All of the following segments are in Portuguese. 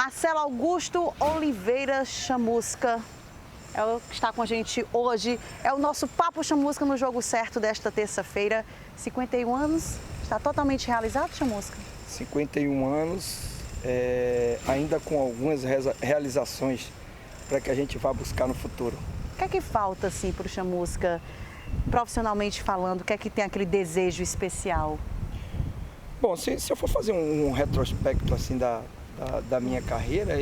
Marcelo Augusto Oliveira Chamusca é o que está com a gente hoje. É o nosso Papo Chamusca no Jogo Certo desta terça-feira. 51 anos, está totalmente realizado, Chamusca? 51 anos, ainda com algumas realizações para que a gente vá buscar no futuro. O que é que falta, assim, para o Chamusca, profissionalmente falando? O que é que tem aquele desejo especial? Bom, se eu for fazer um retrospecto assim da minha carreira,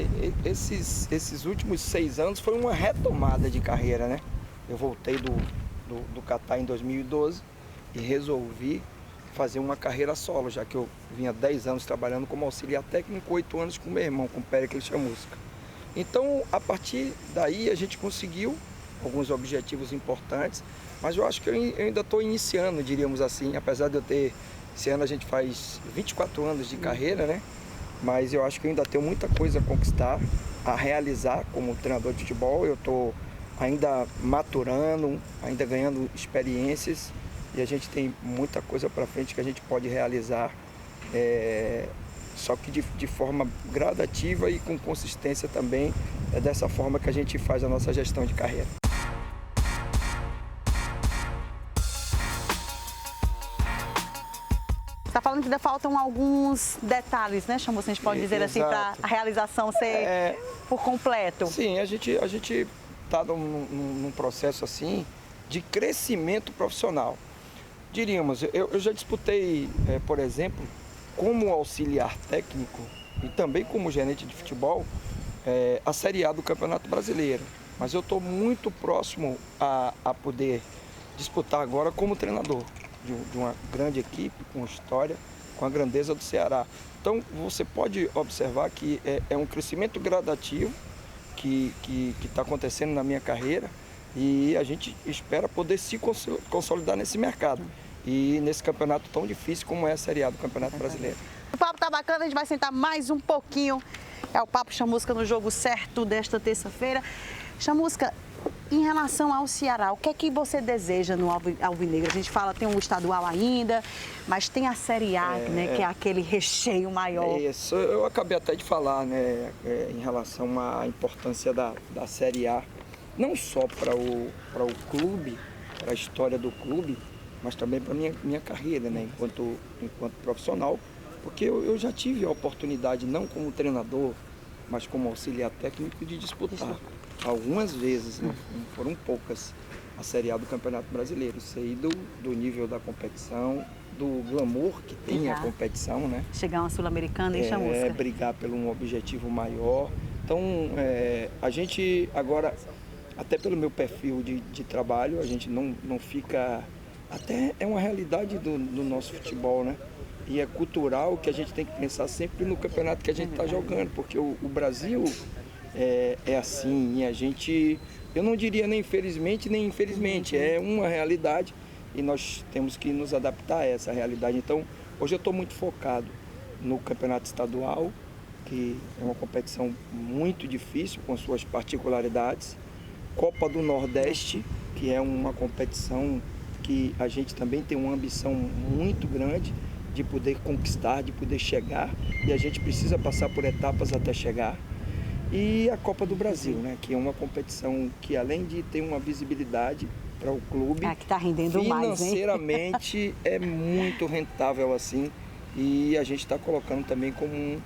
esses últimos 6 anos foi uma retomada de carreira, né? Eu voltei do Catar em 2012 e resolvi fazer uma carreira solo, já que eu vinha 10 anos trabalhando como auxiliar técnico, 8 anos com meu irmão, com o Péricles Chamusca. Então, a partir daí, a gente conseguiu alguns objetivos importantes, mas eu acho que eu ainda estou iniciando, diríamos assim, apesar de eu ter, esse ano a gente faz 24 anos de carreira, né? Mas eu acho que eu ainda tenho muita coisa a conquistar, a realizar como treinador de futebol. Eu estou ainda maturando, ainda ganhando experiências e a gente tem muita coisa para frente que a gente pode realizar, só que de forma gradativa e com consistência também. É dessa forma que a gente faz a nossa gestão de carreira. Está falando que ainda faltam alguns detalhes, né, Chamusca? A gente pode dizer assim, para a realização ser por completo. Sim, a gente está num processo assim de crescimento profissional. Diríamos, eu já disputei, por exemplo, como auxiliar técnico e também como gerente de futebol, a Série A do Campeonato Brasileiro. Mas eu estou muito próximo a poder disputar agora como treinador de uma grande equipe, com história, com a grandeza do Ceará. Então, você pode observar que é um crescimento gradativo que está acontecendo na minha carreira e a gente espera poder se consolidar nesse mercado e nesse campeonato tão difícil como é a Série A do Campeonato Brasileiro. O papo tá bacana, a gente vai sentar mais um pouquinho. É o Papo Chamusca no Jogo Certo desta terça-feira. Chamusca, em relação ao Ceará, o que é que você deseja no Alvinegro? A gente fala, tem um estadual ainda, mas tem a Série A, né, que é aquele recheio maior. Isso, eu acabei até de falar, né, em relação à importância da Série A, não só para o clube, para a história do clube, mas também para a minha carreira, né, enquanto profissional, porque eu já tive a oportunidade, não como treinador, mas como auxiliar técnico, de disputar algumas vezes, não foram poucas, a Série A do Campeonato Brasileiro. Sei do nível da competição, do glamour que tem a competição, né? Chegar a uma Sul-Americana em Chamusca. Brigar por um objetivo maior. Então, a gente agora, até pelo meu perfil de trabalho, a gente não fica... Até é uma realidade do nosso futebol, né? E é cultural que a gente tem que pensar sempre no campeonato que a gente está jogando, porque o Brasil é assim, e a gente, eu não diria nem infelizmente nem infelizmente, é uma realidade e nós temos que nos adaptar a essa realidade. Então, hoje eu estou muito focado no campeonato estadual, que é uma competição muito difícil com suas particularidades, Copa do Nordeste, que é uma competição que a gente também tem uma ambição muito grande de poder conquistar, de poder chegar, e a gente precisa passar por etapas até chegar. E a Copa do Brasil, né, que é uma competição que, além de ter uma visibilidade para o clube, que tá rendendo financeiramente é muito rentável assim, e a gente está colocando também como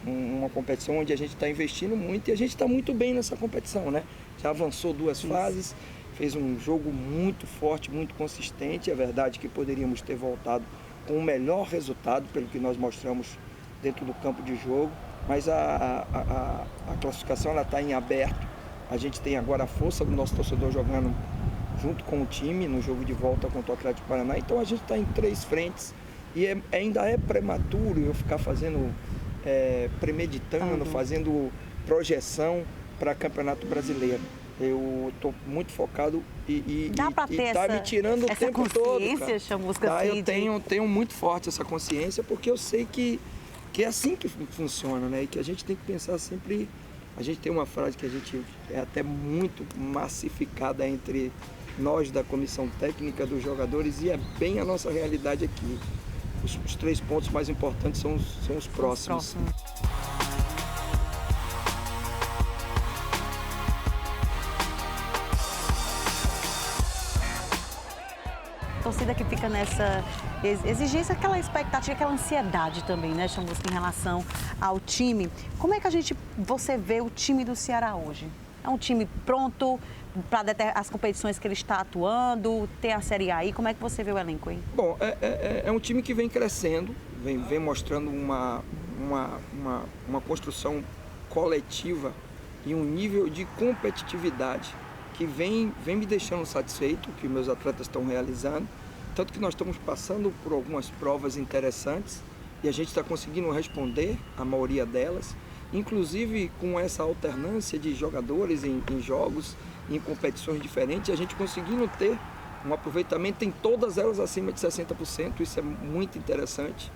uma competição onde a gente está investindo muito e a gente está muito bem nessa competição, né? Já avançou 2 fases, fez um jogo muito forte, muito consistente. É verdade que poderíamos ter voltado com um melhor resultado, pelo que nós mostramos dentro do campo de jogo, mas a classificação está em aberto. A gente tem agora a força do nosso torcedor jogando junto com o time no jogo de volta contra o Atlético Paraná. Então a gente está em 3 frentes e ainda é prematuro eu ficar fazendo, premeditando, fazendo projeção para Campeonato Brasileiro. Eu estou muito focado e está me tirando o tempo todo. Cara. Chamusca, eu tenho muito forte essa consciência, porque eu sei que é assim que funciona, né? E que a gente tem que pensar sempre. A gente tem uma frase que a gente é até muito massificada entre nós da comissão técnica, dos jogadores, e é bem a nossa realidade aqui. Os 3 pontos mais importantes são os próximos. torcida que fica nessa exigência, aquela expectativa, aquela ansiedade também, né, Chamusca, em relação ao time. Como é que você vê o time do Ceará hoje? É um time pronto para as competições que ele está atuando, ter a Série A aí? Como é que você vê o elenco aí? Bom, é um time que vem crescendo, vem mostrando uma construção coletiva e um nível de competitividade que vem me deixando satisfeito, que meus atletas estão realizando. Tanto que nós estamos passando por algumas provas interessantes e a gente está conseguindo responder a maioria delas, inclusive com essa alternância de jogadores em jogos, em competições diferentes, a gente conseguindo ter um aproveitamento em todas elas acima de 60%, isso é muito interessante.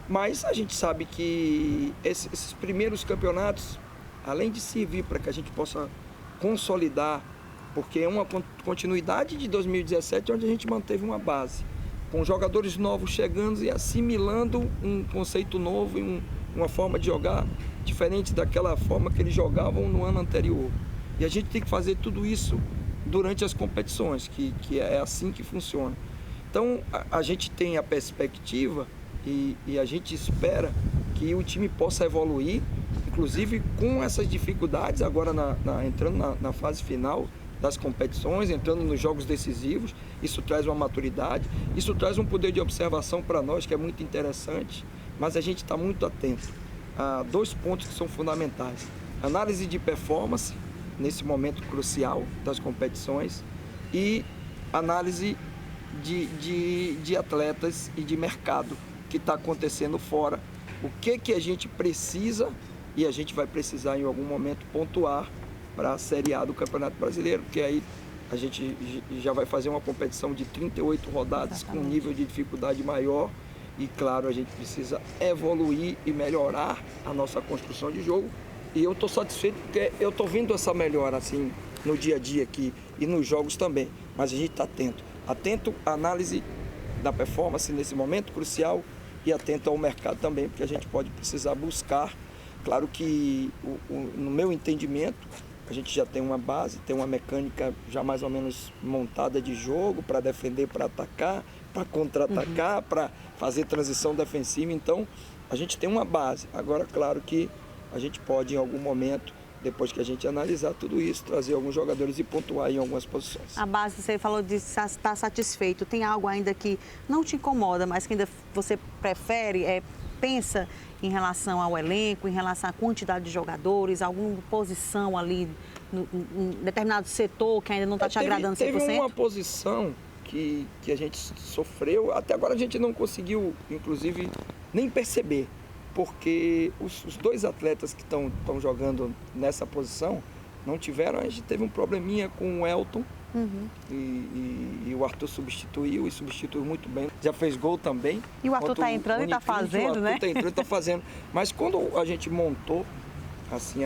Mas a gente sabe que esses primeiros campeonatos, além de servir para que a gente possa consolidar, porque é uma continuidade de 2017, onde a gente manteve uma base, com jogadores novos chegando e assimilando um conceito novo e uma forma de jogar diferente daquela forma que eles jogavam no ano anterior. E a gente tem que fazer tudo isso durante as competições, que é assim que funciona. Então, a gente tem a perspectiva e a gente espera que o time possa evoluir, inclusive com essas dificuldades, agora entrando na fase final das competições, entrando nos jogos decisivos. Isso traz uma maturidade, isso traz um poder de observação para nós que é muito interessante, mas a gente está muito atento a 2 pontos que são fundamentais: análise de performance nesse momento crucial das competições e análise de atletas e de mercado que está acontecendo fora. O que a gente precisa, e a gente vai precisar em algum momento pontuar para a Série A do Campeonato Brasileiro, porque aí a gente já vai fazer uma competição de 38 rodadas. Exatamente. Com um nível de dificuldade maior e, claro, a gente precisa evoluir e melhorar a nossa construção de jogo. E eu estou satisfeito porque eu estou vendo essa melhora assim no dia a dia aqui e nos jogos também, mas a gente está atento à análise da performance nesse momento crucial e atento ao mercado também, porque a gente pode precisar buscar. Claro que no meu entendimento a gente já tem uma base, tem uma mecânica já mais ou menos montada de jogo para defender, para atacar, para contra-atacar, para fazer transição defensiva. Então a gente tem uma base. Agora, claro que a gente pode em algum momento, depois que a gente analisar tudo isso, trazer alguns jogadores e pontuar em algumas posições. A base, você falou de estar satisfeito. Tem algo ainda que não te incomoda, mas que ainda você prefere, pensa em relação ao elenco, em relação à quantidade de jogadores, alguma posição ali, em determinado setor que ainda não está te agradando 100%? Teve uma posição que a gente sofreu, até agora a gente não conseguiu, inclusive, nem perceber, porque os 2 atletas que estão jogando nessa posição não tiveram. A gente teve um probleminha com o Elton, e o Arthur substituiu muito bem, já fez gol também. E o Arthur está entrando e está fazendo, né? O Arthur está entrando e está fazendo. Mas quando a gente montou assim,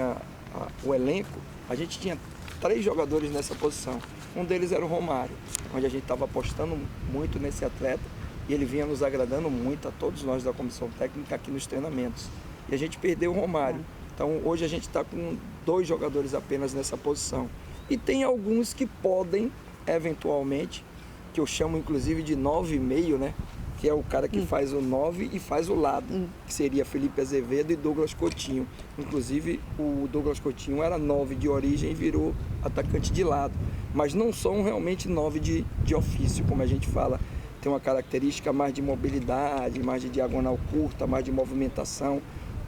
o elenco, a gente tinha 3 jogadores nessa posição. Um deles era o Romário, onde a gente estava apostando muito nesse atleta e ele vinha nos agradando muito a todos nós da comissão técnica aqui nos treinamentos. E a gente perdeu o Romário. Então hoje a gente está com 2 jogadores apenas nessa posição. E tem alguns que podem, eventualmente, que eu chamo inclusive de 9,5, né? Que é o cara que faz o 9 e faz o lado, que seria Felipe Azevedo e Douglas Coutinho. Inclusive o Douglas Coutinho era 9 de origem e virou atacante de lado. Mas não são realmente 9 de ofício, como a gente fala. Tem uma característica mais de mobilidade, mais de diagonal curta, mais de movimentação.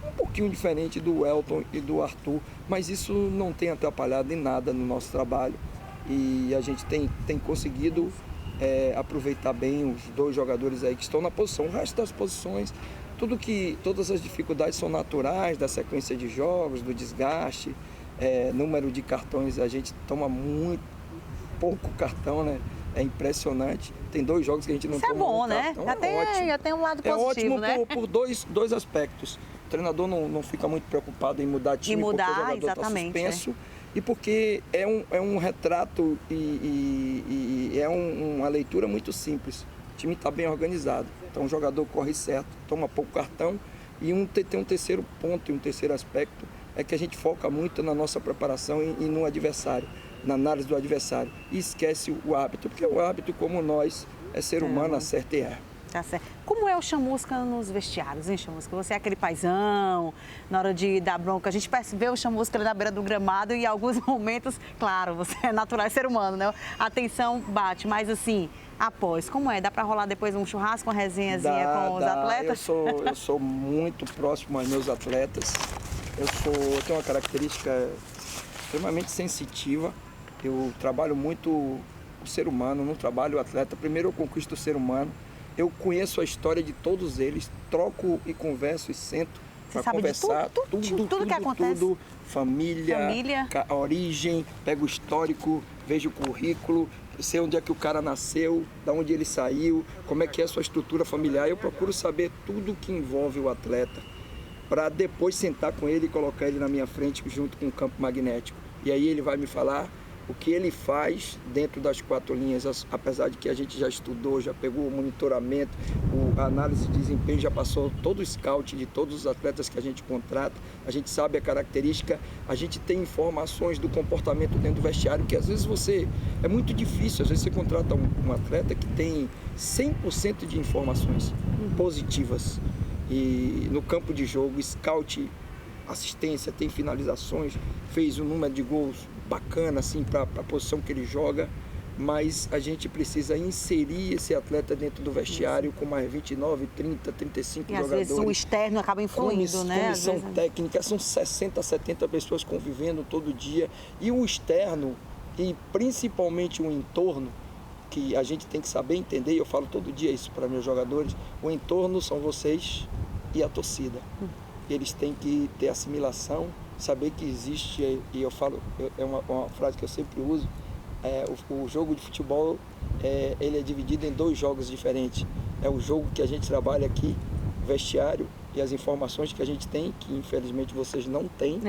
Um pouquinho diferente do Elton e do Arthur, mas isso não tem atrapalhado em nada no nosso trabalho. E a gente tem conseguido aproveitar bem os 2 jogadores aí que estão na posição. O resto das posições, todas as dificuldades são naturais da sequência de jogos, do desgaste, número de cartões, a gente toma muito pouco cartão, né? É impressionante. Tem 2 jogos que a gente não toma. Isso é bom, né? Ótimo. Já tem um lado positivo, ótimo, né? por dois aspectos. O treinador não fica muito preocupado em mudar time, porque o jogador está suspenso. E porque é um retrato e é uma leitura muito simples. O time está bem organizado. Então o jogador corre certo, toma pouco cartão. E tem um terceiro ponto e um terceiro aspecto, é que a gente foca muito na nossa preparação e no adversário, na análise do adversário. E esquece o árbitro, porque o árbitro, como nós, É ser humano, acerta e erra. Tá certo. Como é o Chamusca nos vestiários, hein, Chamusca? Você é aquele paizão, na hora de dar bronca, a gente vê o Chamusca ali na beira do gramado e em alguns momentos, claro, você é natural, é ser humano, né? A tensão bate, mas assim, após, como é? Dá pra rolar depois um churrasco, uma resenhazinha com os atletas? Eu sou muito próximo aos meus atletas. Eu tenho uma característica extremamente sensitiva. Eu trabalho muito o ser humano, não trabalho o atleta. Primeiro eu conquisto o ser humano. Eu conheço a história de todos eles, troco e converso e sento para conversar. Tudo que acontece. Família, a origem, pego o histórico, vejo o currículo, sei onde é que o cara nasceu, de onde ele saiu, como é que é a sua estrutura familiar. Eu procuro saber tudo que envolve o atleta, para depois sentar com ele e colocar ele na minha frente junto com o campo magnético. E aí ele vai me falar o que ele faz dentro das 4 linhas, apesar de que a gente já estudou, já pegou o monitoramento, a análise de desempenho, já passou todo o scout de todos os atletas que a gente contrata, a gente sabe a característica, a gente tem informações do comportamento dentro do vestiário, que às vezes é muito difícil, às vezes você contrata um atleta que tem 100% de informações positivas, e no campo de jogo, scout, assistência, tem finalizações, fez um número de gols bacana assim para a posição que ele joga, mas a gente precisa inserir esse atleta dentro do vestiário com mais 29, 30, 35 jogadores. E às vezes o externo acaba influindo, né? Comissão técnica, são 60, 70 pessoas convivendo todo dia, e o externo, e principalmente o entorno, que a gente tem que saber entender, e eu falo todo dia isso para meus jogadores, o entorno são vocês e a torcida. Eles têm que ter assimilação, saber que existe, e eu falo, é uma frase que eu sempre uso, o jogo de futebol, ele é dividido em 2 jogos diferentes. É o jogo que a gente trabalha aqui, vestiário, e as informações que a gente tem, que infelizmente vocês não têm,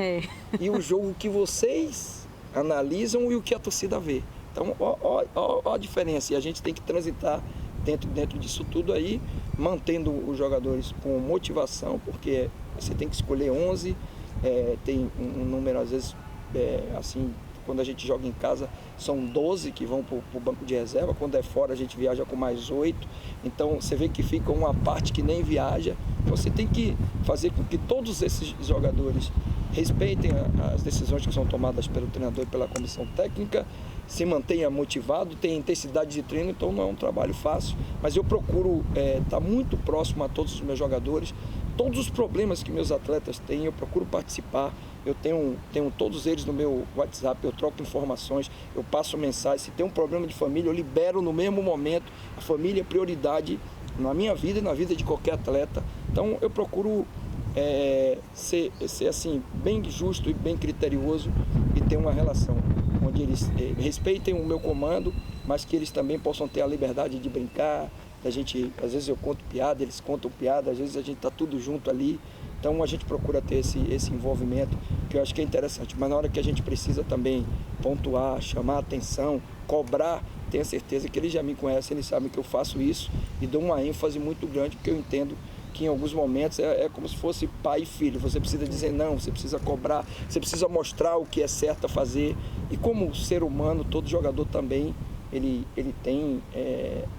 e o jogo que vocês analisam e o que a torcida vê. Então, ó a diferença, e a gente tem que transitar dentro disso tudo aí, mantendo os jogadores com motivação, porque você tem que escolher 11, tem um número, às vezes, assim, quando a gente joga em casa, são 12 que vão para o banco de reserva, quando é fora a gente viaja com mais 8, então você vê que fica uma parte que nem viaja, você tem que fazer com que todos esses jogadores respeitem as decisões que são tomadas pelo treinador e pela comissão técnica, se mantenha motivado, tenha intensidade de treino, então não é um trabalho fácil, mas eu procuro estar muito próximo a todos os meus jogadores, todos os problemas que meus atletas têm, eu procuro participar, eu tenho todos eles no meu WhatsApp, eu troco informações, eu passo mensagem, se tem um problema de família, eu libero no mesmo momento, a família é prioridade na minha vida e na vida de qualquer atleta, então eu procuro ser assim, bem justo e bem criterioso e ter uma relação onde eles respeitem o meu comando, mas que eles também possam ter a liberdade de brincar, a gente, às vezes eu conto piada, eles contam piada, às vezes a gente está tudo junto ali, então a gente procura ter esse envolvimento, que eu acho que é interessante, mas na hora que a gente precisa também pontuar, chamar a atenção, cobrar, tenho certeza que eles já me conhecem, eles sabem que eu faço isso e dou uma ênfase muito grande, porque eu entendo que em alguns momentos é como se fosse pai e filho, você precisa dizer não, você precisa cobrar, você precisa mostrar o que é certo a fazer, e como ser humano, todo jogador também, ele tem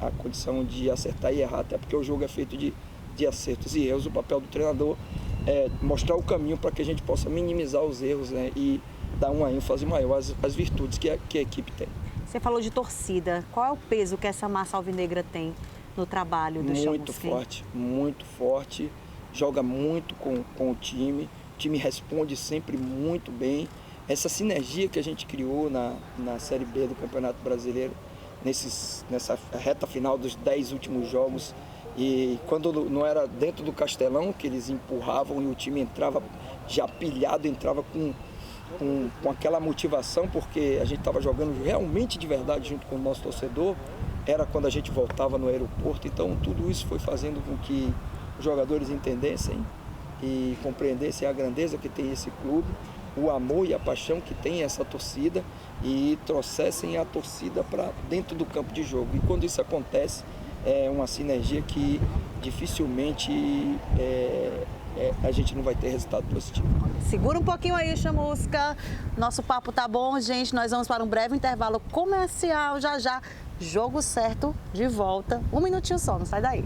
a condição de acertar e errar, até porque o jogo é feito de acertos e erros. O papel do treinador é mostrar o caminho para que a gente possa minimizar os erros, né, e dar uma ênfase maior às virtudes que a equipe tem. Você falou de torcida, qual é o peso que essa massa alvinegra tem no trabalho do Chamusca? Muito forte, joga muito com o time responde sempre muito bem. Essa sinergia que a gente criou na Série B do Campeonato Brasileiro, nessa reta final dos 10 últimos jogos, e quando não era dentro do Castelão, que eles empurravam e o time entrava já pilhado, entrava com aquela motivação, porque a gente estava jogando realmente de verdade junto com o nosso torcedor, era quando a gente voltava no aeroporto, então tudo isso foi fazendo com que os jogadores entendessem e compreendessem a grandeza que tem esse clube, o amor e a paixão que tem essa torcida, e trouxessem a torcida para dentro do campo de jogo. E quando isso acontece, é uma sinergia que dificilmente a gente não vai ter resultado positivo. Segura um pouquinho aí, Chamusca. Nosso papo tá bom, gente. Nós vamos para um breve intervalo comercial. Já Jogo Certo de volta. Um minutinho só, não sai daí.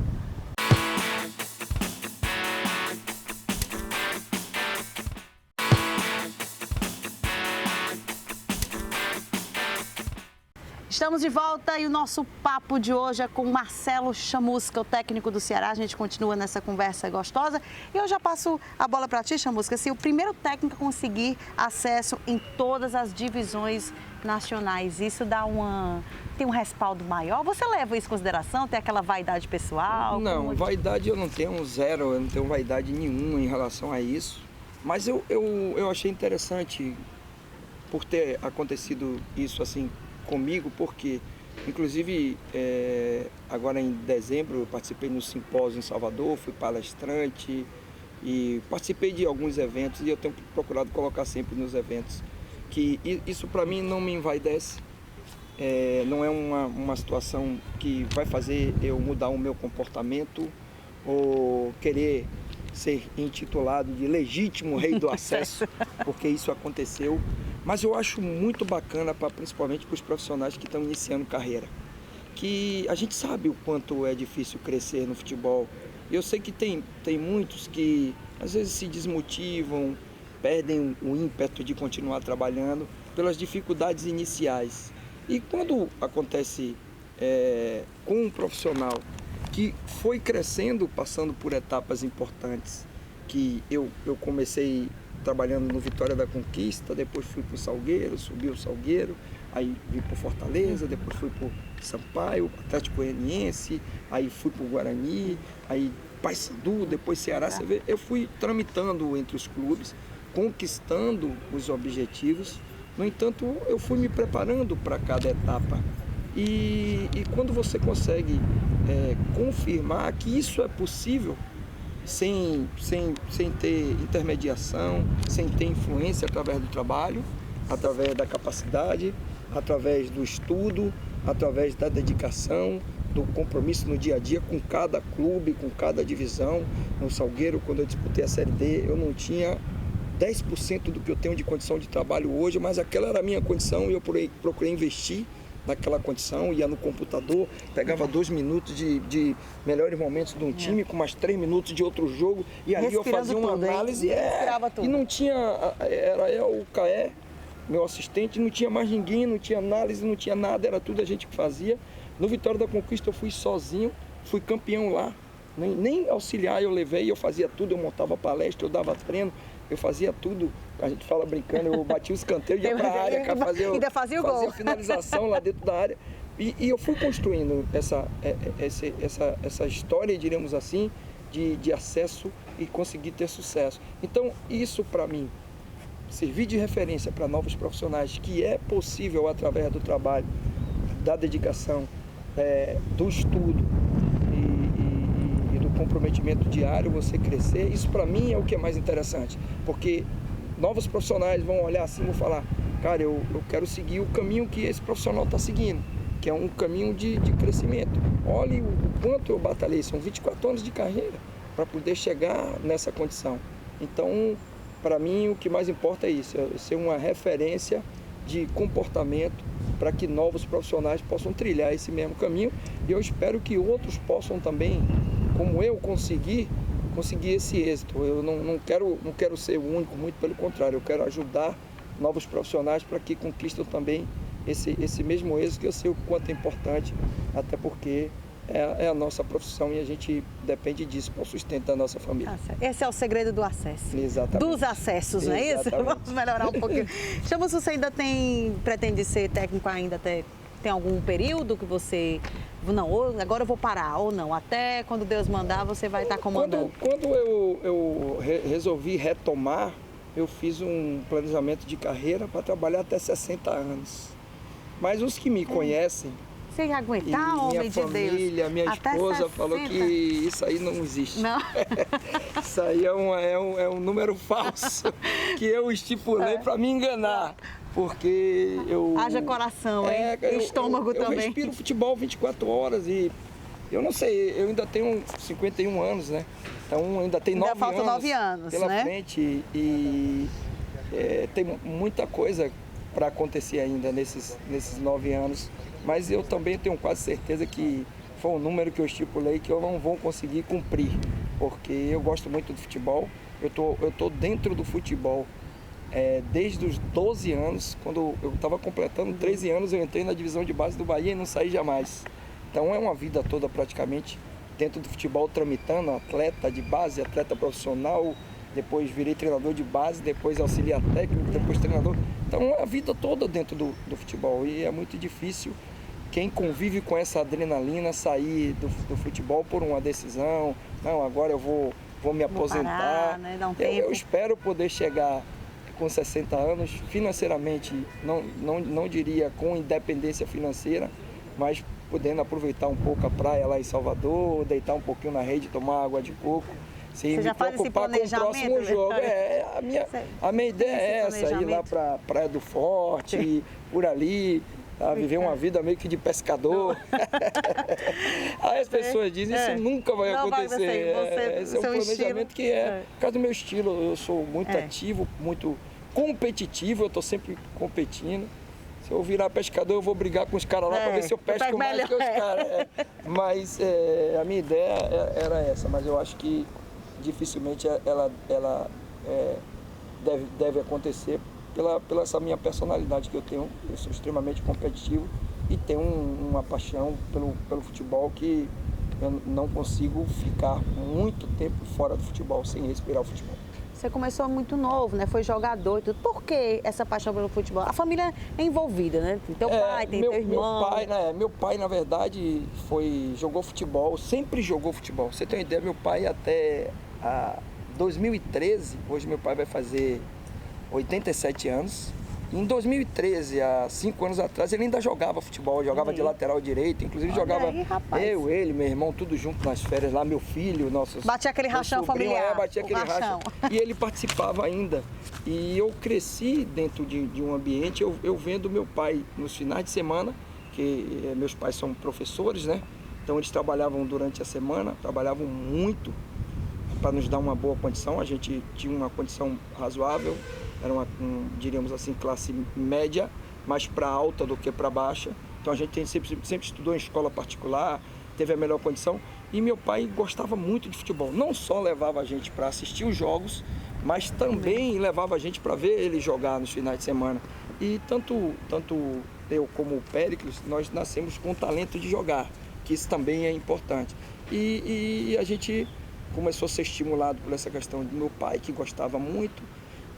Estamos de volta e o nosso papo de hoje é com Marcelo Chamusca, o técnico do Ceará. A gente continua nessa conversa gostosa. E eu já passo a bola para ti, Chamusca. Se o primeiro técnico conseguir acesso em todas as divisões nacionais, isso tem um respaldo maior? Você leva isso em consideração? Tem aquela vaidade pessoal? Não, vaidade eu não tenho zero, eu não tenho vaidade nenhuma em relação a isso. Mas eu achei interessante por ter acontecido isso assim comigo, porque inclusive agora em dezembro eu participei no simpósio em Salvador, fui palestrante e participei de alguns eventos e eu tenho procurado colocar sempre nos eventos que isso para mim não me envaidece, não é uma situação que vai fazer eu mudar o meu comportamento ou querer ser intitulado de legítimo rei do acesso, porque isso aconteceu. Mas eu acho muito bacana, principalmente para os profissionais que estão iniciando carreira, que a gente sabe o quanto é difícil crescer no futebol. Eu sei que tem muitos que às vezes se desmotivam, perdem o ímpeto de continuar trabalhando pelas dificuldades iniciais. E quando acontece com um profissional que foi crescendo, passando por etapas importantes, que eu comecei trabalhando no Vitória da Conquista, depois fui para o Salgueiro, subi o Salgueiro, aí vim para o Fortaleza, depois fui para o Sampaio, Atlético Goianiense, aí fui para o Guarani, aí Paysandu, depois Ceará. Você vê, eu fui tramitando entre os clubes, conquistando os objetivos. No entanto, eu fui me preparando para cada etapa. E quando você consegue confirmar que isso é possível, sem ter intermediação, sem ter influência através do trabalho, através da capacidade, através do estudo, através da dedicação, do compromisso no dia a dia com cada clube, com cada divisão. No Salgueiro, quando eu disputei a Série D, eu não tinha 10% do que eu tenho de condição de trabalho hoje, mas aquela era a minha condição e eu procurei investir naquela condição, ia no computador, pegava 2 minutos de melhores momentos de um time, com mais 3 minutos de outro jogo, e aí eu fazia uma análise e não tinha, era eu, o Caé, meu assistente, não tinha mais ninguém, não tinha análise, não tinha nada, era tudo a gente que fazia. No Vitória da Conquista eu fui sozinho, fui campeão lá, nem auxiliar eu levei, eu fazia tudo, eu montava palestra, eu dava treino, eu fazia tudo, a gente fala brincando, eu batia os canteiros, ia para a área, ainda fazia o gol. Fazia a finalização lá dentro da área. E eu fui construindo essa história, diríamos assim, de acesso e conseguir ter sucesso. Então, isso para mim, servir de referência para novos profissionais, que é possível através do trabalho, da dedicação, do estudo, comprometimento diário, você crescer, isso para mim é o que é mais interessante, porque novos profissionais vão olhar assim e vão falar, cara, eu quero seguir o caminho que esse profissional está seguindo, que é um caminho de crescimento. Olhe o quanto eu batalhei, são 24 anos de carreira para poder chegar nessa condição. Então, para mim, o que mais importa é isso, é ser uma referência de comportamento para que novos profissionais possam trilhar esse mesmo caminho, e eu espero que outros possam também, como eu conseguir esse êxito. Eu não quero ser o único, muito pelo contrário, eu quero ajudar novos profissionais para que conquistem também esse mesmo êxito, que eu sei o quanto é importante, até porque é a nossa profissão e a gente depende disso para o sustento da nossa família. Esse é o segredo do acesso. Exatamente. Dos acessos, não é isso? Vamos melhorar um pouquinho. Chamusca, você ainda pretende ser técnico ainda até... Tem algum período que você... Não, agora eu vou parar, ou não, até quando Deus mandar você vai estar comandando? Quando eu resolvi retomar, eu fiz um planejamento de carreira para trabalhar até 60 anos. Mas os que me conhecem... Você ia aguentar, homem de Deus? Minha família, minha esposa falou que isso aí não existe. Não? Isso aí é um número falso que eu estipulei para me enganar. Porque eu... Haja coração, hein? E estômago também. Eu respiro futebol 24 horas e eu não sei, eu ainda tenho 51 anos, né? Então ainda tem 9 anos. Ainda faltam 9 anos, pela né? frente e tem muita coisa para acontecer ainda nesses 9 anos mas eu também tenho quase certeza que foi um número que eu estipulei que eu não vou conseguir cumprir, porque eu gosto muito do futebol, eu tô dentro do futebol desde os 12 anos, quando eu estava completando 13 anos, eu entrei na divisão de base do Bahia e não saí jamais. Então é uma vida toda praticamente dentro do futebol, tramitando, atleta de base, atleta profissional, depois virei treinador de base, depois auxiliar técnico, depois treinador. Então é a vida toda dentro do futebol e é muito difícil quem convive com essa adrenalina sair do futebol por uma decisão, não, agora eu vou me aposentar. Parar, né? Dar um tempo. Eu espero poder chegar com 60 anos, financeiramente, não diria com independência financeira, mas podendo aproveitar um pouco a praia lá em Salvador, deitar um pouquinho na rede, tomar água de coco, sem me preocupar com o próximo jogo. A minha ideia é essa, ir lá para Praia do Forte, por ali, viver uma vida meio que de pescador. Aí as pessoas dizem, isso nunca vai acontecer. Esse é um planejamento que por causa do meu estilo, eu sou muito ativo, muito competitivo, eu estou sempre competindo. Se eu virar pescador, eu vou brigar com os caras lá para ver se eu pesco mais que os caras. Mas a minha ideia era essa, mas eu acho que dificilmente ela deve acontecer pela essa minha personalidade que eu tenho. Eu sou extremamente competitivo e tenho uma paixão pelo futebol que eu não consigo ficar muito tempo fora do futebol, sem respirar o futebol. Você começou muito novo, né? Foi jogador e tudo. Por que essa paixão pelo futebol? A família é envolvida, né? Tem teu pai, tem teu irmão. Meu pai, na verdade, jogou futebol, sempre jogou futebol. Você tem uma ideia, meu pai até 2013, hoje meu pai vai fazer 87 anos. Em 2013, há 5 anos atrás, ele ainda jogava futebol, jogava de lateral direito, inclusive jogava eu, ele, meu irmão, tudo junto nas férias lá, meu filho, nossos... Batia aquele rachão familiar. Batia aquele rachão. E ele participava ainda. E eu cresci dentro de um ambiente, eu vendo meu pai nos finais de semana, que meus pais são professores, né? Então eles trabalhavam durante a semana, trabalhavam muito para nos dar uma boa condição, a gente tinha uma condição razoável, era diríamos assim, classe média, mais para alta do que para baixa. Então a gente sempre estudou em escola particular, teve a melhor condição. E meu pai gostava muito de futebol. Não só levava a gente para assistir os jogos, mas também levava a gente para ver ele jogar nos finais de semana. E tanto eu como o Péricles, nós nascemos com o talento de jogar, que isso também é importante. E a gente começou a ser estimulado por essa questão do meu pai, que gostava muito.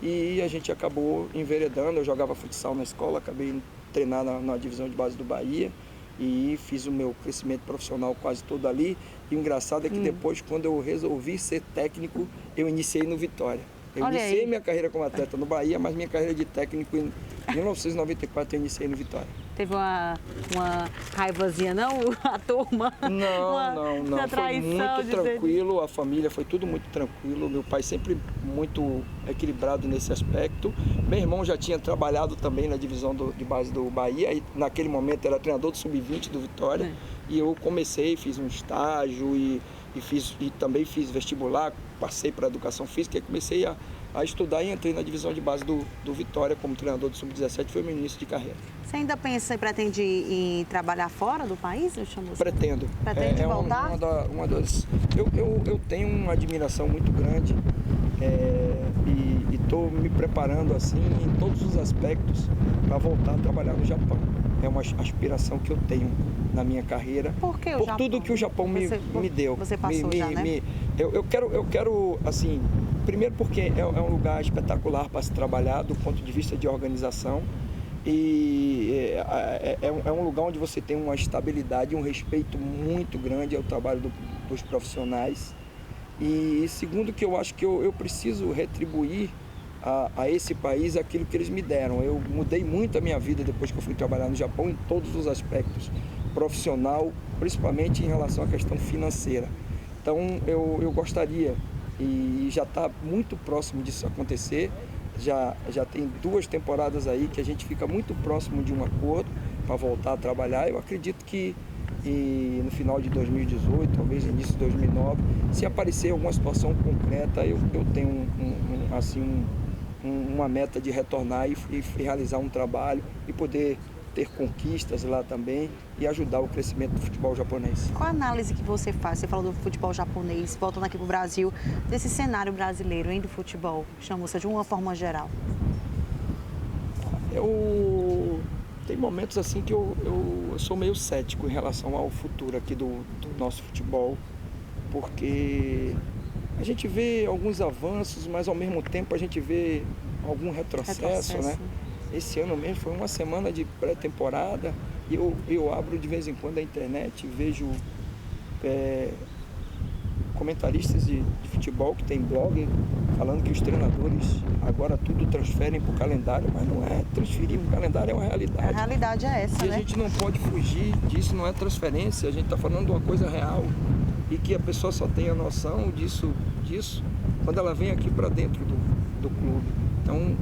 E a gente acabou enveredando, eu jogava futsal na escola, acabei treinar na divisão de base do Bahia e fiz o meu crescimento profissional quase todo ali. E o engraçado é que depois, quando eu resolvi ser técnico, eu iniciei no Vitória. Eu iniciei minha carreira como atleta no Bahia, mas minha carreira de técnico em 1994 eu iniciei no Vitória. Teve uma raivazinha, não? A turma? Não. Foi muito tranquilo, a família foi tudo muito tranquilo. Meu pai sempre muito equilibrado nesse aspecto. Meu irmão já tinha trabalhado também na divisão de base do Bahia, e naquele momento era treinador do Sub-20 do Vitória. E eu comecei, fiz um estágio e também fiz vestibular, passei para educação física e comecei a estudar e entrei na divisão de base do Vitória como treinador do Sub-17, foi meu início de carreira. Você ainda pensa e pretende ir trabalhar fora do país? Pretendo. Pretende voltar? Eu tenho uma admiração muito grande e estou me preparando assim em todos os aspectos para voltar a trabalhar no Japão. É uma aspiração que eu tenho na minha carreira. Por que o Japão? Por tudo que o Japão me deu. Você passou já, né? Eu quero, assim, primeiro porque é um lugar espetacular para se trabalhar do ponto de vista de organização e é um lugar onde você tem uma estabilidade, um respeito muito grande ao trabalho dos profissionais. E segundo que eu acho que eu preciso retribuir a esse país aquilo que eles me deram. Eu mudei muito a minha vida depois que eu fui trabalhar no Japão em todos os aspectos, profissional, principalmente em relação à questão financeira. Então eu gostaria, e já está muito próximo disso acontecer, já tem 2 temporadas aí que a gente fica muito próximo de um acordo para voltar a trabalhar. Eu acredito que no final de 2018, talvez início de 2009, se aparecer alguma situação concreta, eu tenho uma meta de retornar e realizar um trabalho e poder ter conquistas lá também e ajudar o crescimento do futebol japonês. Qual a análise que você faz? Você falou do futebol japonês, voltando aqui para o Brasil, desse cenário brasileiro, hein, do futebol, Chamusca, de uma forma geral. Tem momentos assim que eu sou meio cético em relação ao futuro aqui do nosso futebol, porque a gente vê alguns avanços, mas ao mesmo tempo a gente vê algum retrocesso, né? Esse ano mesmo foi uma semana de pré-temporada e eu abro de vez em quando a internet e vejo comentaristas de futebol que tem blog falando que os treinadores agora tudo transferem para o calendário, mas não é transferir para o calendário, é uma realidade. A realidade é essa, e né? A gente não pode fugir disso, não é transferência, a gente está falando de uma coisa real e que a pessoa só tem a noção disso quando ela vem aqui para dentro do clube. Então,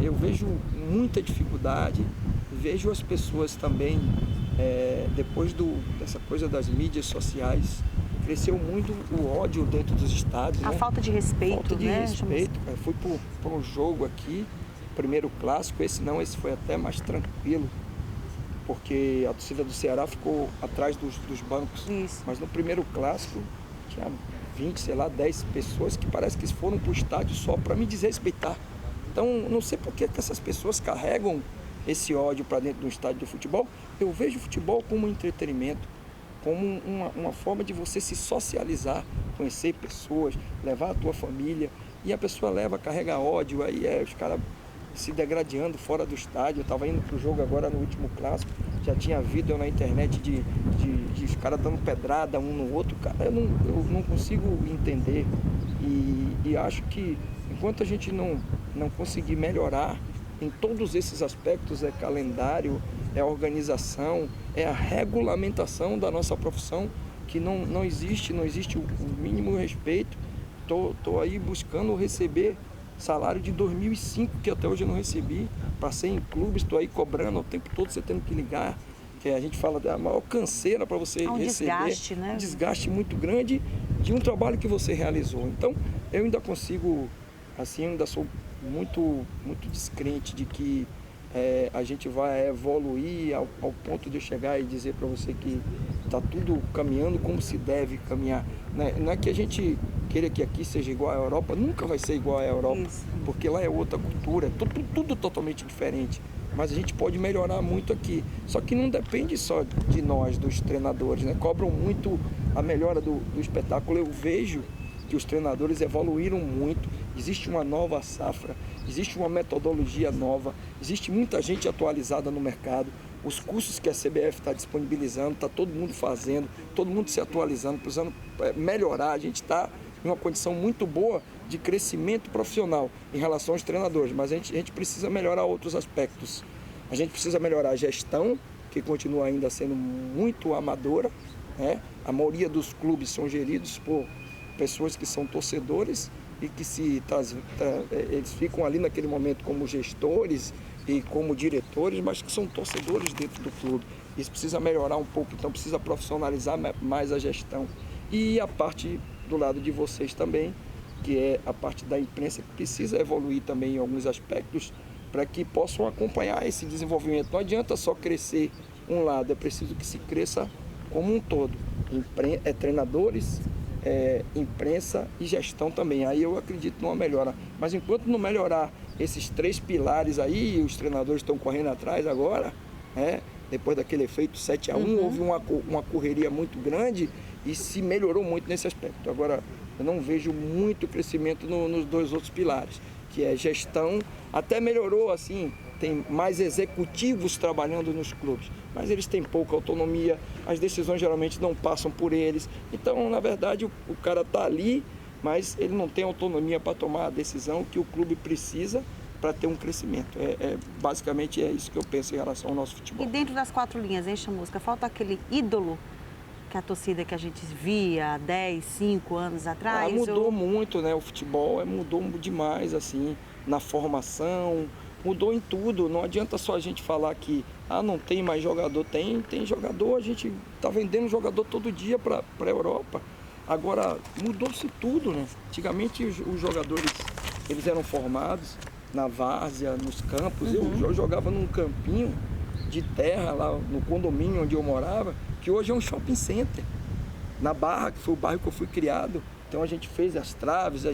eu vejo muita dificuldade, vejo as pessoas também, depois dessa coisa das mídias sociais, cresceu muito o ódio dentro dos estádios. A falta de respeito, falta de né? respeito. Eu fui por um jogo aqui, primeiro clássico, esse foi até mais tranquilo, porque a torcida do Ceará ficou atrás dos bancos. Isso. Mas no primeiro clássico tinha 10 pessoas que parece que foram para o estádio só para me desrespeitar. Então, não sei por que essas pessoas carregam esse ódio para dentro do estádio de futebol. Eu vejo o futebol como um entretenimento, como uma forma de você se socializar, conhecer pessoas, levar a tua família. E a pessoa carrega ódio, aí os caras se degradando fora do estádio. Eu estava indo para o jogo agora no último clássico, já tinha vídeo na internet de os caras dando pedrada um no outro. Cara, eu não consigo entender e acho que enquanto a gente não conseguir melhorar em todos esses aspectos, calendário, organização, a regulamentação da nossa profissão, que não existe o mínimo respeito. Tô aí buscando receber salário de 2005, que até hoje eu não recebi. Passei em clubes, estou aí cobrando o tempo todo, você tendo que ligar, que a gente fala da maior canseira para você receber. Desgaste, né? Um desgaste muito grande de um trabalho que você realizou. Então, eu ainda consigo, assim, ainda sou muito descrente de que a gente vai evoluir ao ponto de chegar e dizer para você que está tudo caminhando como se deve caminhar. Não é que a gente queira que aqui seja igual à Europa, nunca vai ser igual à Europa, Isso. porque lá é outra cultura, é tudo totalmente diferente. Mas a gente pode melhorar muito aqui. Só que não depende só de nós, dos treinadores, né? Cobram muito a melhora do espetáculo. Eu vejo que os treinadores evoluíram muito, existe uma nova safra, existe uma metodologia nova, existe muita gente atualizada no mercado, os cursos que a CBF está disponibilizando, está todo mundo fazendo, todo mundo se atualizando, precisando melhorar. A gente está em uma condição muito boa de crescimento profissional em relação aos treinadores, mas a gente precisa melhorar outros aspectos. A gente precisa melhorar a gestão, que continua ainda sendo muito amadora, né? A maioria dos clubes são geridos por pessoas que são torcedores e que eles ficam ali naquele momento como gestores e como diretores, mas que são torcedores dentro do clube. Isso precisa melhorar um pouco, então precisa profissionalizar mais a gestão. E a parte do lado de vocês também, que é a parte da imprensa, que precisa evoluir também em alguns aspectos para que possam acompanhar esse desenvolvimento. Não adianta só crescer um lado, é preciso que se cresça como um todo. Treinadores, imprensa e gestão também. Aí eu acredito numa melhora. Mas enquanto não melhorar esses 3 pilares aí, os treinadores estão correndo atrás agora, depois daquele efeito 7-1, houve uma correria muito grande e se melhorou muito nesse aspecto. Agora, eu não vejo muito crescimento nos 2 outros pilares, que é gestão. Até melhorou, assim, tem mais executivos trabalhando nos clubes, mas eles têm pouca autonomia, as decisões geralmente não passam por eles. Então, na verdade, o cara está ali, mas ele não tem autonomia para tomar a decisão que o clube precisa para ter um crescimento. Basicamente é isso que eu penso em relação ao nosso futebol. E dentro das 4 linhas, hein, Chamusca, falta aquele ídolo que a torcida que a gente via há 10, 5 anos atrás? Mudou muito, né? O futebol mudou demais, assim, na formação, mudou em tudo. Não adianta só a gente falar que não tem mais jogador. Tem jogador, a gente está vendendo jogador todo dia para a Europa. Agora, mudou-se tudo, né? Antigamente os jogadores, eles eram formados na várzea, nos campos. Eu jogava num campinho de terra lá no condomínio onde eu morava, que hoje é um shopping center. Na Barra, que foi o bairro que eu fui criado. Então a gente fez as traves,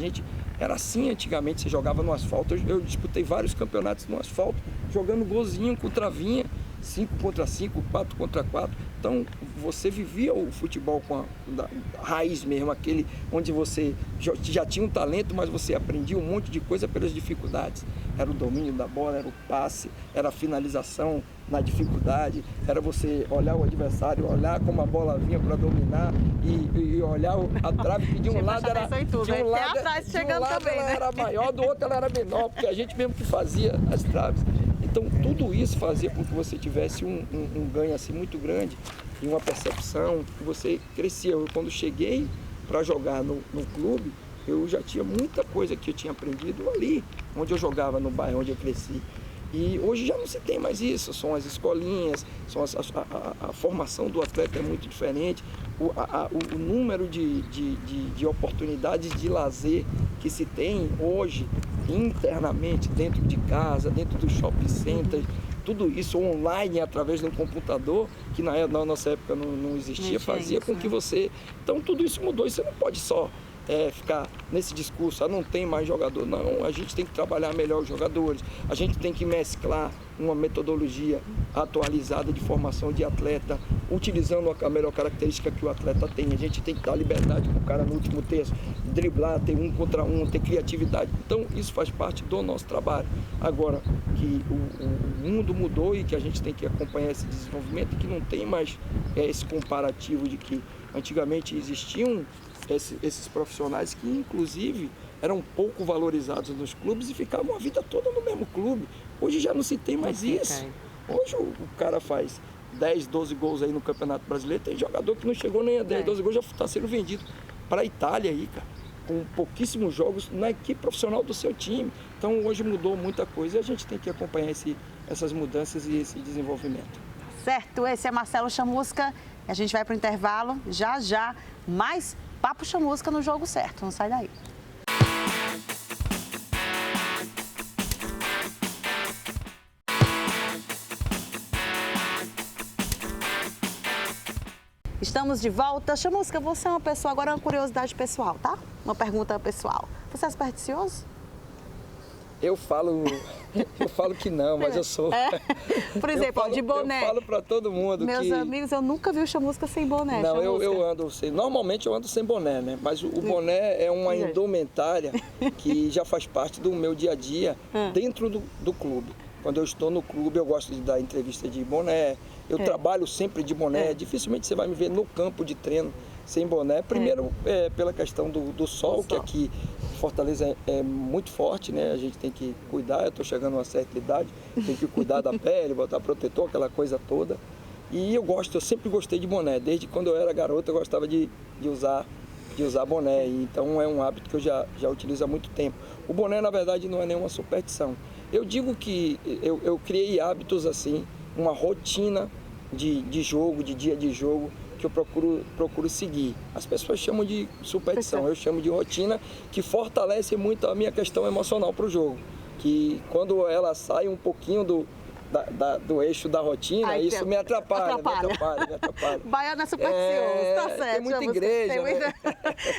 era assim antigamente, você jogava no asfalto. Eu disputei vários campeonatos no asfalto, jogando golzinho com travinha, 5 contra 5, 4 contra 4. Então você vivia o futebol com a raiz mesmo, aquele onde você já tinha um talento, mas você aprendia um monte de coisa pelas dificuldades. Era o domínio da bola, era o passe, era a finalização na dificuldade, era você olhar o adversário, olhar como a bola vinha para dominar e olhar a trave, que de um lado era ela era maior, do outro ela era menor, porque a gente mesmo que fazia as traves. Então tudo isso fazia com que você tivesse um ganho assim muito grande e uma percepção que você crescia. Eu, quando cheguei para jogar no clube, eu já tinha muita coisa que eu tinha aprendido ali, onde eu jogava, no bairro onde eu cresci. E hoje já não se tem mais isso, são as escolinhas, a formação do atleta é muito diferente, o número de oportunidades de lazer que se tem hoje internamente, dentro de casa, dentro do shopping center, tudo isso online através de um computador, que na nossa época não existia, fazia com que você... Então tudo isso mudou e você não pode só ficar nesse discurso, não tem mais jogador. Não, a gente tem que trabalhar melhor os jogadores, a gente tem que mesclar uma metodologia atualizada de formação de atleta, utilizando a melhor característica que o atleta tem. A gente tem que dar liberdade para o cara no último terço, driblar, ter 1 contra 1, ter criatividade. Então isso faz parte do nosso trabalho. Agora que o mundo mudou e que a gente tem que acompanhar esse desenvolvimento e que não tem mais esse comparativo de que antigamente existiam esses profissionais que, inclusive, eram pouco valorizados nos clubes e ficavam a vida toda no mesmo clube. Hoje já não se tem mais isso. Hoje o cara faz 10, 12 gols aí no Campeonato Brasileiro. Tem jogador que não chegou nem a 10, 12 gols, já está sendo vendido para a Itália aí, cara, com pouquíssimos jogos na equipe profissional do seu time. Então hoje mudou muita coisa e a gente tem que acompanhar essas mudanças e esse desenvolvimento. Certo, esse é Marcelo Chamusca. A gente vai para o intervalo já, mais Papo Chamusca no Jogo Certo. Não sai daí. Estamos de volta. Chamusca, você é uma pessoa, agora uma curiosidade pessoal, tá? Uma pergunta pessoal. Você é supersticioso? Eu falo que não, mas eu sou. Por exemplo, de boné. Eu falo para todo mundo Meus amigos, eu nunca vi o Chamusca sem boné. Não, eu ando sem. Normalmente eu ando sem boné, né? Mas o boné é uma indumentária que já faz parte do meu dia a dia dentro do clube. Quando eu estou no clube, eu gosto de dar entrevista de boné. Eu trabalho sempre de boné. Dificilmente você vai me ver no campo de treino sem boné. Primeiro, pela questão do sol, que aqui Fortaleza é muito forte, né? A gente tem que cuidar. Eu estou chegando a uma certa idade, tem que cuidar da pele, botar protetor, aquela coisa toda. E eu sempre gostei de boné. Desde quando eu era garoto, eu gostava de usar boné. Então é um hábito que eu já utilizo há muito tempo. O boné, na verdade, não é nenhuma superstição. Eu digo que eu criei hábitos assim, uma rotina de jogo, de dia de jogo, que eu procuro seguir. As pessoas chamam de superstição, eu chamo de rotina, que fortalece muito a minha questão emocional para o jogo. Que quando ela sai um pouquinho do eixo da rotina, isso me atrapalha. Baiano é supersticioso, tá certo. Tem muita igreja, né?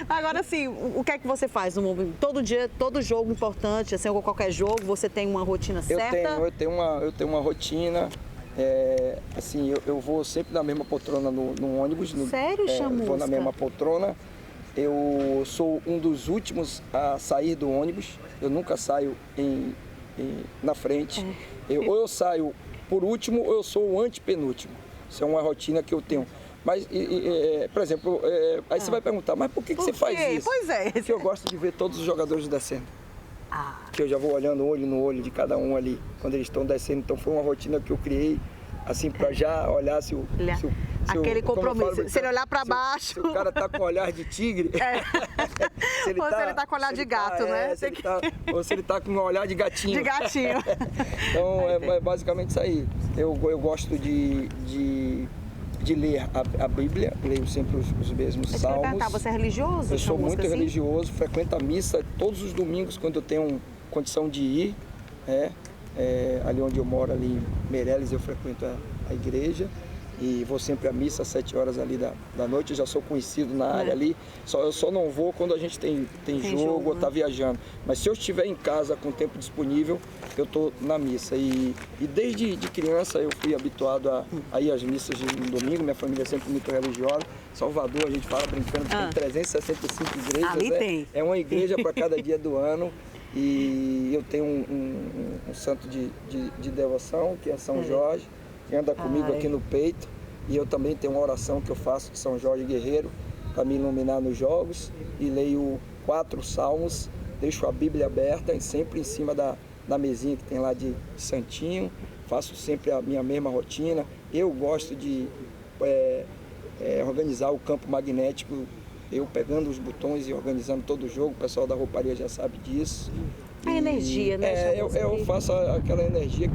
Agora, assim, o que é que você faz? Todo dia, todo jogo importante, assim, ou qualquer jogo, você tem uma rotina certa? Eu tenho uma rotina. Assim, eu vou sempre na mesma poltrona no ônibus. Sério, Chamusca? Vou na mesma poltrona. Eu sou um dos últimos a sair do ônibus. Eu nunca saio na frente. Ou eu saio por último ou eu sou o antepenúltimo. Isso é uma rotina que eu tenho. Mas, por exemplo, aí você vai perguntar, mas por que você faz isso? Pois é. Porque eu gosto de ver todos os jogadores descendo. Que eu já vou olhando olho no olho de cada um ali, quando eles estão descendo. Então foi uma rotina que eu criei, assim, para já olhar se aquele compromisso. Se ele olhar para baixo. Se o cara tá com olhar de tigre. Se ele tá com olhar de gato, né? Ou se ele tá com um olhar de gatinho. De gatinho. Então é basicamente isso aí. Eu gosto de ler a Bíblia, leio sempre os mesmos salmos. Você é religioso? Eu sou muito religioso, frequento a missa todos os domingos quando eu tenho condição de ir. ali onde eu moro, ali em Meireles, eu frequento a igreja e vou sempre à missa às 7 horas ali da noite. Eu já sou conhecido na área ali, eu só não vou quando a gente tem jogo ou tá viajando. Mas se eu estiver em casa com tempo disponível, eu tô na missa. E desde de criança eu fui habituado a ir às missas no domingo. Minha família é sempre muito religiosa. Salvador, a gente fala brincando que tem 365 igrejas. Ali tem. É uma igreja para cada dia do ano. E eu tenho um santo de devoção, que é São Jorge, que anda comigo aqui no peito. E eu também tenho uma oração que eu faço de São Jorge Guerreiro, para me iluminar nos jogos. E leio 4 salmos, deixo a Bíblia aberta, sempre em cima da mesinha que tem lá de santinho. Faço sempre a minha mesma rotina. Eu gosto de organizar o campo magnético, eu pegando os botões e organizando todo o jogo. O pessoal da rouparia já sabe disso. A energia, né? Eu faço aquela energia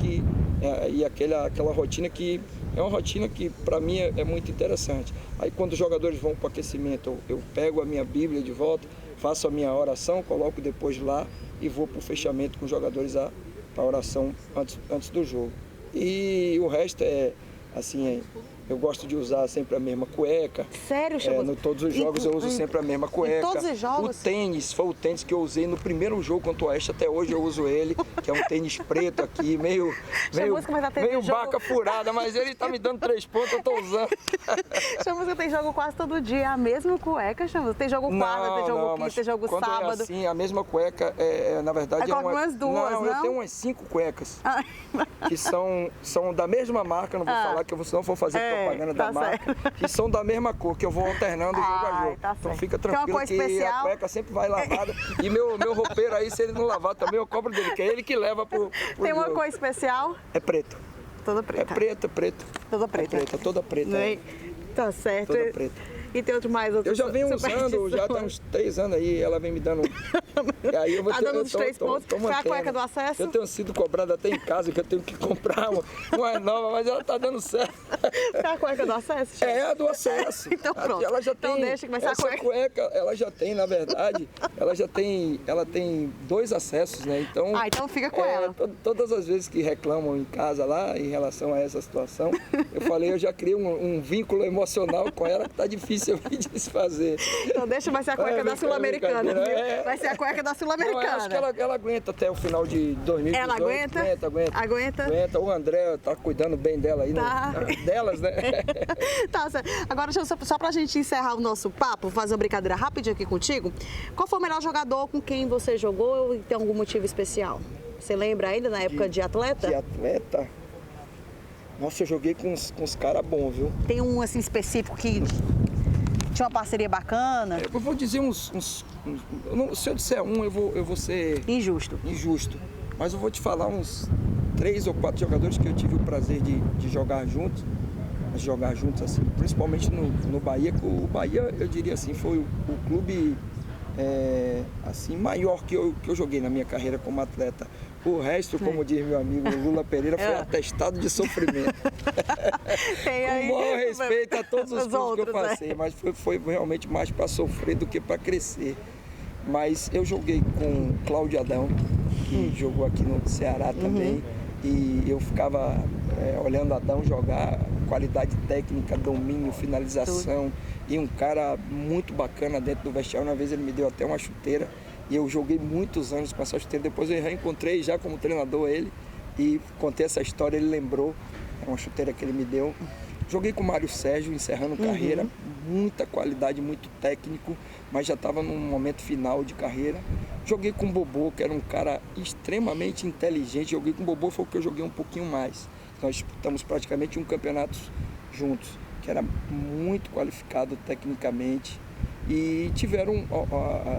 e aquela rotina que é uma rotina que para mim é muito interessante. Aí quando os jogadores vão para o aquecimento, eu pego a minha Bíblia de volta, faço a minha oração, coloco depois lá e vou para o fechamento com os jogadores para a oração antes do jogo. E o resto eu gosto de usar sempre a mesma cueca. Sério, Chamusca? Em todos os jogos eu uso sempre a mesma cueca. Em todos os jogos? O tênis, foi o tênis que eu usei no primeiro jogo contra o Oeste, até hoje eu uso ele, que é um tênis preto aqui, meio vaca furada, mas ele tá me dando 3 pontos, eu tô usando. Chamusca, tem jogo quase todo dia, a mesma cueca, Chamusca? Tem jogo quarta, tem jogo quinta, tem jogo sábado. É assim, a mesma cueca, na verdade... umas duas, não? Eu tenho umas 5 cuecas, que são da mesma marca, não vou falar, que eu não vou fazer propaganda da marca, que são da mesma cor, que eu vou alternando jogo a jogo. Tá então fica tranquilo que especial? A cueca sempre vai lavada. E meu roupeiro aí, se ele não lavar também, eu cobro dele, que é ele que leva pro Tem uma jogo. cor especial? É preto. Toda preta? É preto. Toda preta? Toda preta. Tá certo. Toda preta. E tem outro mais? Eu já venho usando, já tem uns 3 anos aí, ela vem me dando... E aí eu vou dando uns 3 pontos. Foi a cueca do acesso? Eu tenho sido cobrado até em casa, que eu tenho que comprar uma nova, mas ela tá dando certo. Foi a cueca do acesso? É a do acesso. Então pronto. Ela já tem, então deixa que vai ser essa a cueca. Ela já tem, na verdade, ela tem 2 acessos, né? Então fica com ela. Todas as vezes que reclamam em casa lá, em relação a essa situação, eu falei, eu já criei um vínculo emocional com ela que tá difícil eu me desfazer. Então deixa, vai ser a cueca da Sul-Americana. Vai ser a cueca da Sul-Americana. Acho que ela aguenta até o final de 2018. Ela aguenta? Aguenta. O André tá cuidando bem dela aí, delas, né? Tá certo. Agora, só pra gente encerrar o nosso papo, fazer uma brincadeira rapidinho aqui contigo. Qual foi o melhor jogador com quem você jogou e tem algum motivo especial? Você lembra ainda na época de atleta? De atleta? Nossa, eu joguei com uns caras bons, viu? Tem um assim específico que tinha uma parceria bacana? Eu vou dizer se eu disser eu vou ser... Injusto. Mas eu vou te falar uns 3 ou 4 jogadores que eu tive o prazer de jogar juntos. Assim, principalmente no Bahia. O Bahia, eu diria assim, foi o clube assim, maior que eu joguei na minha carreira como atleta. O resto, como diz meu amigo Lula Pereira, foi atestado de sofrimento. Com o maior respeito a todos os clubes que eu passei, mas foi realmente mais para sofrer do que para crescer. Mas eu joguei com Cláudio Adão, que jogou aqui no Ceará também, e eu ficava olhando Adão jogar, qualidade técnica, domínio, finalização, e um cara muito bacana dentro do vestiário. Uma vez ele me deu até uma chuteira, e eu joguei muitos anos com essa chuteira. Depois eu reencontrei já como treinador ele e contei essa história, ele lembrou, é uma chuteira que ele me deu. Joguei com o Mário Sérgio, encerrando carreira, muita qualidade, muito técnico, mas já estava num momento final de carreira. Joguei com o Bobô, que era um cara extremamente inteligente. Joguei com o Bobô, foi o que eu joguei um pouquinho mais. Nós disputamos praticamente um campeonato juntos, que era muito qualificado tecnicamente. E tiveram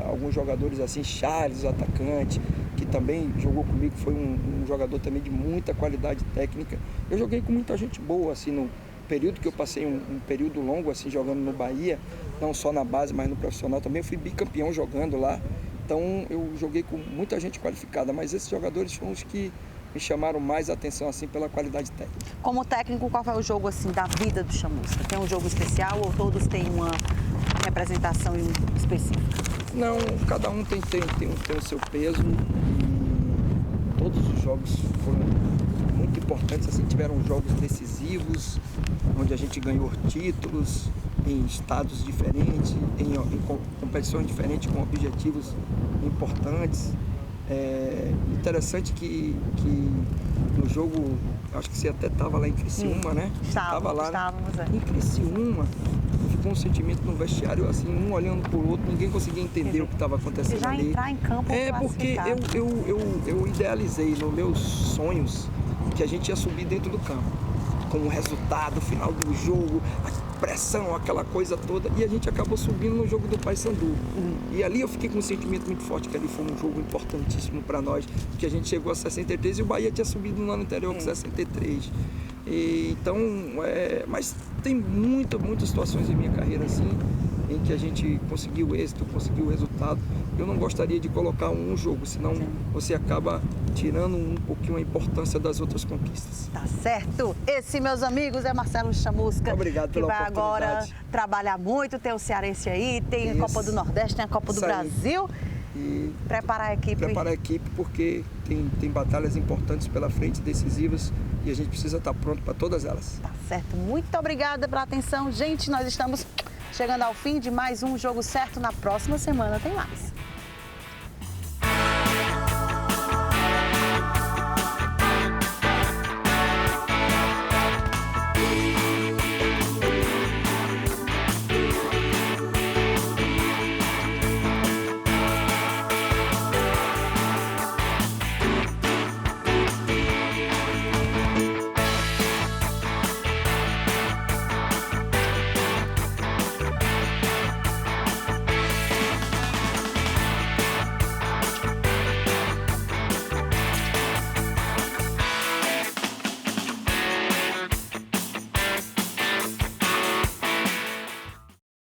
alguns jogadores assim, Charles, o atacante, que também jogou comigo, foi um jogador também de muita qualidade técnica. Eu joguei com muita gente boa, assim, no período que eu passei, um período longo assim, jogando no Bahia, não só na base, mas no profissional também. Eu fui bicampeão jogando lá, então eu joguei com muita gente qualificada, mas esses jogadores foram os que me chamaram mais atenção assim pela qualidade técnica. Como técnico, qual foi o jogo assim da vida do Chamusca? Tem um jogo especial ou todos têm uma representação específica? Não, cada um tem o seu peso. todos os jogos foram muito importantes, assim, tiveram jogos decisivos, onde a gente ganhou títulos em estados diferentes, em competições diferentes, com objetivos importantes. Interessante que no jogo, acho que você até estava lá em Criciúma, né? Estávamos, em Criciúma, ficou um sentimento no vestiário, assim, um olhando para o outro, ninguém conseguia entender o que estava acontecendo já ali. Entrar em campo porque eu idealizei nos meus sonhos que a gente ia subir dentro do campo, com o resultado final do jogo, a pressão, aquela coisa toda, e a gente acabou subindo no jogo do Paysandu. E ali eu fiquei com um sentimento muito forte, que ali foi um jogo importantíssimo para nós, que a gente chegou a 63 e o Bahia tinha subido no ano anterior com 63. Então, mas tem muitas situações em minha carreira assim, em que a gente conseguiu êxito, conseguiu resultado. Eu não gostaria de colocar um jogo, senão você acaba tirando um pouquinho a importância das outras conquistas. Tá certo. Esse, meus amigos, é Marcelo Chamusca. Obrigado pela oportunidade. Que vai agora trabalhar muito, tem o Cearense aí, tem a Copa do Nordeste, tem a Copa do Brasil. E preparar a equipe. Preparar a equipe porque tem batalhas importantes pela frente, decisivas, e a gente precisa estar pronto para todas elas. Tá certo. Muito obrigada pela atenção. Gente, nós estamos chegando ao fim de mais um Jogo Certo. Na próxima semana tem mais.